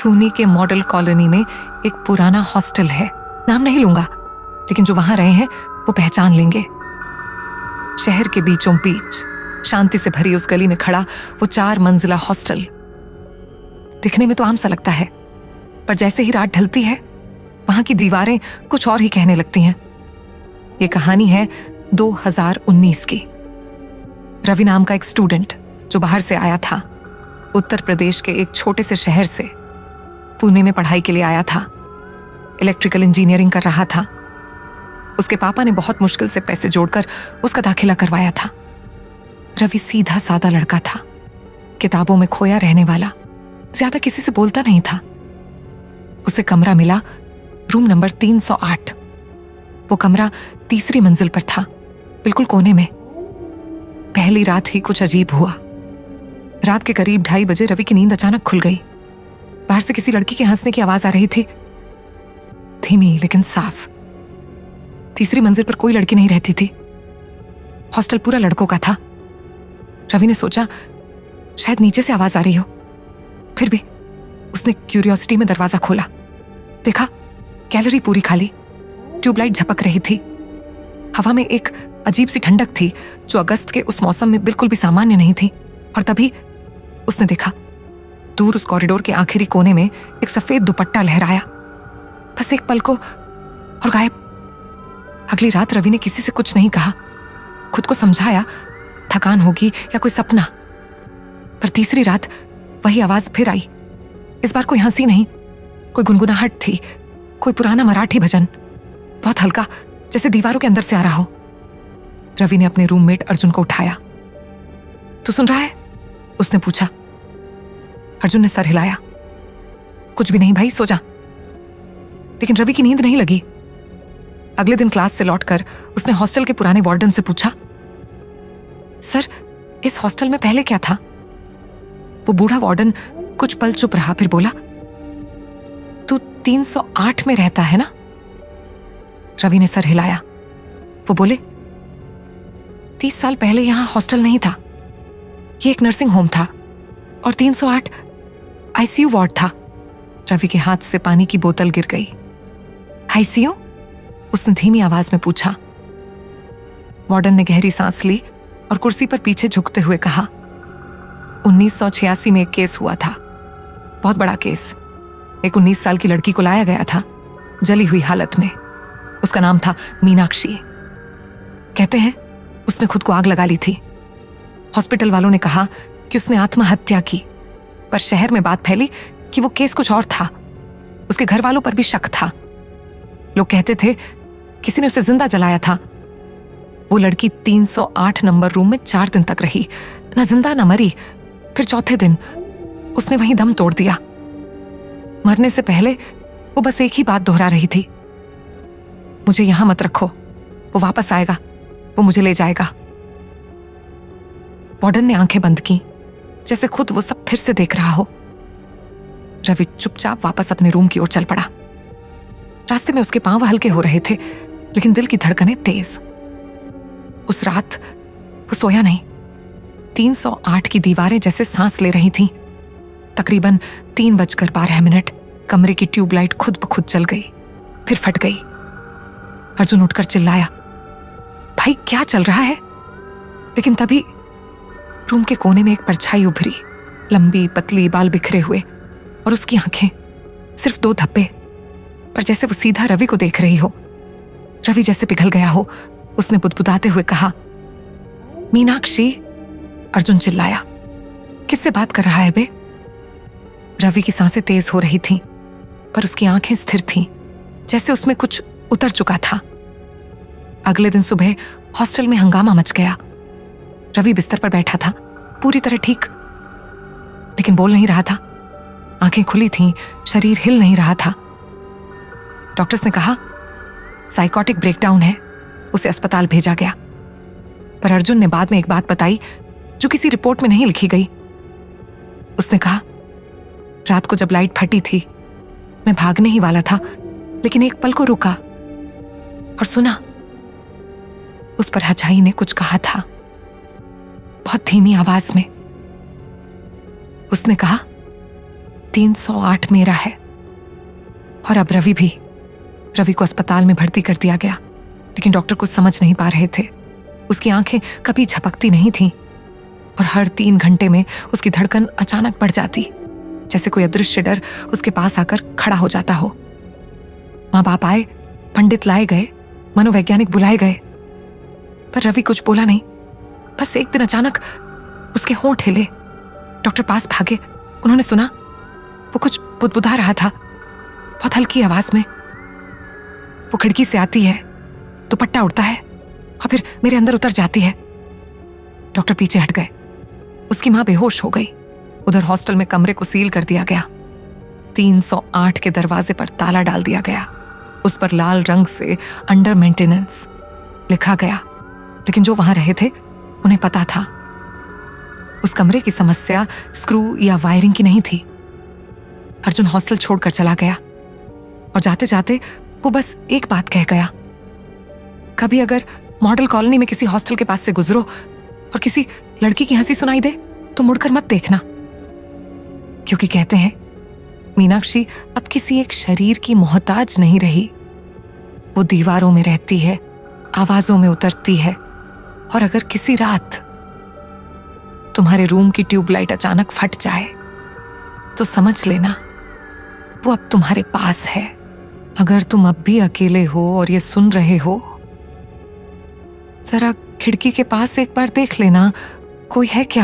पुणे के model colony में एक पुराना हॉस्टल है, नाम नहीं लूंगा, लेकिन जो वहां रहे हैं वो पहचान लेंगे। शहर के बीचों बीच शांति से भरी उस गली में खड़ा वो 4 मंजिला हॉस्टल दिखने में तो आम सा लगता है, पर जैसे ही रात ढलती है वहां की दीवारें कुछ और ही कहने लगती हैं। ये कहानी है 2019 की। रवि नाम का एक स्टूडेंट जो बाहर से आया था, उत्तर प्रदेश के एक छोटे से शहर से पुणे में पढ़ाई के लिए आया था। इलेक्ट्रिकल इंजीनियरिंग कर रहा था। उसके पापा ने बहुत मुश्किल से पैसे जोड़कर उसका दाखिला करवाया था। रवि सीधा सादा लड़का था, किताबों में खोया रहने वाला, ज्यादा किसी से बोलता नहीं था। उसे कमरा मिला रूम नंबर 308। वो कमरा तीसरी मंजिल पर था, बिल्कुल कोने में। पहली रात ही कुछ अजीब हुआ। रात के करीब 2:30 बजे रवि की नींद अचानक खुल गई। बाहर से किसी लड़की के हंसने की आवाज आ रही थी, धीमी लेकिन साफ। तीसरी मंजिल पर कोई लड़की नहीं रहती थी। हॉस्टल पूरा लड़कों का था। रवि ने सोचा शायद नीचे से आवाज आ रही हो। फिर भी उसने क्यूरियोसिटी में दरवाजा खोला। देखा, गैलरी पूरी खाली, ट्यूबलाइट झपक रही थी। हवा में एक अजीब सी ठंडक थी जो अगस्त के उस मौसम में बिल्कुल भी सामान्य नहीं थी। और तभी उसने देखा, दूर उस कॉरिडोर के आखिरी कोने में एक सफेद दुपट्टा लहराया। बस एक पल को और गायब। अगली रात रवि ने किसी से कुछ नहीं कहा, खुद को समझाया थकान होगी या कोई सपना। पर तीसरी रात वही आवाज फिर आई। इस बार कोई हंसी नहीं, कोई गुनगुनाहट थी, कोई पुराना मराठी भजन, बहुत हल्का, जैसे दीवारों के अंदर से आ रहा हो। रवि ने अपने रूममेट अर्जुन को उठाया। तू सुन रहा है? उसने पूछा। अर्जुन ने सर हिलाया। कुछ भी नहीं भाई, सो जा। लेकिन रवि की नींद नहीं लगी। अगले दिन क्लास से लौटकर उसने हॉस्टल के पुराने वार्डन से पूछा, सर इस हॉस्टल में पहले क्या था? वो बूढ़ा वार्डन कुछ पल चुप रहा, फिर बोला, तू 308 में रहता है ना? रवि ने सर हिलाया। वो बोले, 30 साल पहले यहां हॉस्टल नहीं था। ये एक नर्सिंग होम था और 308 आईसीयू वार्ड था। रवि के हाथ से पानी की बोतल गिर गई। आईसीयू? उसने धीमी आवाज में पूछा। वार्डन ने गहरी सांस ली और कुर्सी पर पीछे झुकते हुए कहा, 1986 में एक केस हुआ था, बहुत बड़ा केस। एक 19 साल की लड़की को लाया गया था, जली हुई हालत में। उसका नाम था मीनाक्षी। कहते हैं उसने खुद को आग लगा ली थी। हॉस्पिटल वालों ने कहा कि उसने आत्महत्या की, पर शहर में बात फैली कि वो केस कुछ और था। उसके घर वालों पर भी शक था। लोग कहते थे किसी ने उसे जिंदा जलाया था। वो लड़की 308 नंबर रूम में 4 दिन तक रही, ना जिंदा ना मरी। फिर चौथे दिन उसने वहीं दम तोड़ दिया। मरने से पहले वो बस एक ही बात दोहरा रही थी, मुझे यहां मत रखो, वो वापस आएगा, वो मुझे ले जाएगा। वार्डन ने आंखें बंद की, जैसे खुद वो सब फिर से देख रहा हो। रवि चुपचाप वापस अपने रूम की ओर चल पड़ा। रास्ते में उसके पांव हल्के हो रहे थे, लेकिन दिल की धड़कनें तेज। उस रात वो सोया नहीं। 308 की दीवारें जैसे सांस ले रही थीं। तकरीबन 3:12 कमरे की ट्यूबलाइट खुद ब खुद जल गई, फिर फट गई। अर्जुन उठकर चिल्लाया, भाई क्या चल रहा है? लेकिन तभी रूम के कोने में एक परछाई उभरी, लंबी पतली, बाल बिखरे हुए, और उसकी आंखें सिर्फ 2 धब्बे, पर जैसे वो सीधा रवि को देख रही हो। रवि जैसे पिघल गया हो। उसने बुदबुदाते हुए कहा, मीनाक्षी। अर्जुन चिल्लाया, किससे बात कर रहा है बे? रवि की सांसें तेज हो रही थीं, पर उसकी आंखें स्थिर थीं, जैसे उसमें कुछ उतर चुका था। अगले दिन सुबह हॉस्टल में हंगामा मच गया। रवि बिस्तर पर बैठा था, पूरी तरह ठीक, लेकिन बोल नहीं रहा था। आंखें खुली थीं, शरीर हिल नहीं रहा था। डॉक्टर्स ने कहा साइकोटिक ब्रेकडाउन है, उसे अस्पताल भेजा गया। पर अर्जुन ने बाद में एक बात बताई जो किसी रिपोर्ट में नहीं लिखी गई। उसने कहा, रात को जब लाइट फटी थी, मैं भागने ही वाला था, लेकिन एक पल को रुका और सुना, उस पर हजाई ने कुछ कहा था, बहुत धीमी आवाज में। उसने कहा, 308 मेरा है। और अब रवि भी। रवि को अस्पताल में भर्ती कर दिया गया, लेकिन डॉक्टर कुछ समझ नहीं पा रहे थे। उसकी आंखें कभी झपकती नहीं थीं और हर 3 घंटे में उसकी धड़कन अचानक बढ़ जाती, जैसे कोई अदृश्य डर उसके पास आकर खड़ा हो जाता हो। माँ बाप आए, पंडित लाए गए, मनोवैज्ञानिक बुलाए गए, पर रवि कुछ बोला नहीं। बस एक दिन अचानक उसके होंठ हिले। डॉक्टर पास भागे। उन्होंने सुना वो कुछ बुदबुदा रहा था, बहुत हल्की आवाज में। वो खिड़की से आती है, दुपट्टा उड़ता है और फिर मेरे अंदर उतर जाती है। डॉक्टर पीछे हट गए। उसकी मां बेहोश हो गई। उधर हॉस्टल में कमरे को सील कर दिया गया। 308 के दरवाजे पर ताला डाल दिया गया। उस पर लाल रंग से अंडर मेंटेनेंस लिखा गया, लेकिन जो वहां रहे थे उन्हें पता था उस कमरे की समस्या स्क्रू या वायरिंग की नहीं थी। अर्जुन हॉस्टल छोड़कर चला गया और जाते जाते वो बस एक बात कह गया, कभी अगर मॉडल कॉलोनी में किसी हॉस्टल के पास से गुजरो और किसी लड़की की हंसी सुनाई दे तो मुड़कर मत देखना, क्योंकि कहते हैं मीनाक्षी अब किसी एक शरीर की मोहताज नहीं रही। वो दीवारों में रहती है, आवाजों में उतरती है। और अगर किसी रात तुम्हारे रूम की ट्यूबलाइट अचानक फट जाए तो समझ लेना वो अब तुम्हारे पास है। अगर तुम अब भी अकेले हो और ये सुन रहे हो, जरा खिड़की के पास एक बार देख लेना, कोई है क्या